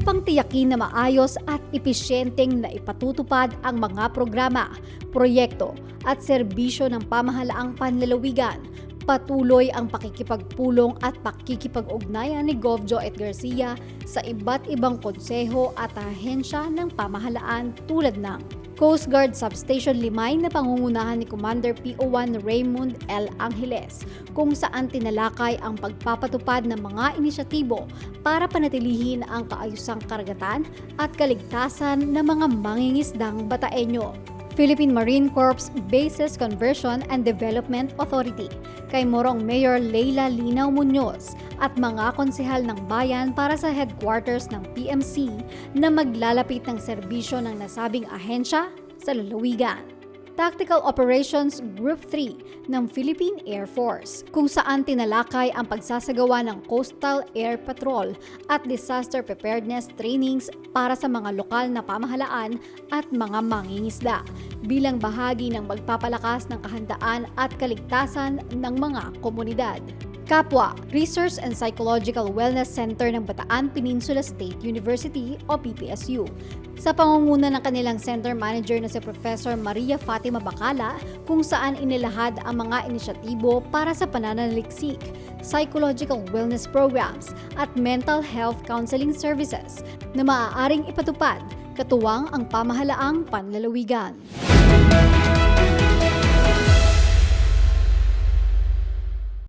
upang tiyakin na maayos at episyenteng na ipatutupad ang mga programa, proyekto at serbisyo ng pamahalaang panlalawigan. Patuloy ang pakikipagpulong at pakikipag-ugnayan ni Gov. Joet Garcia sa iba't ibang konseho at ahensya ng pamahalaan tulad ng Coast Guard Substation Limay na pangungunahan ni Commander PO1 Raymond L. Angeles, kung saan tinalakay ang pagpapatupad ng mga inisyatibo para panatilihin ang kaayusang karagatan at kaligtasan ng mga mangingisdang Bataeño. Philippine Marine Corps Bases Conversion and Development Authority, kay Morong Mayor Leila Linaw Muñoz at mga konsehal ng bayan para sa headquarters ng PMC na maglalapit ng serbisyo ng nasabing ahensya sa lalawigan. Tactical Operations Group 3 ng Philippine Air Force, kung saan tinalakay ang pagsasagawa ng Coastal Air Patrol at Disaster Preparedness Trainings para sa mga lokal na pamahalaan at mga mangingisda bilang bahagi ng magpapalakas ng kahandaan at kaligtasan ng mga komunidad. Kapwa, Research and Psychological Wellness Center ng Bataan Peninsula State University o PPSU. Sa pangunguna ng kanilang center manager na si Professor Maria Fatima Bacala, kung saan inilahad ang mga inisyatibo para sa pananaliksik, psychological wellness programs at mental health counseling services na maaaring ipatupad katuwang ang pamahalaang panlalawigan.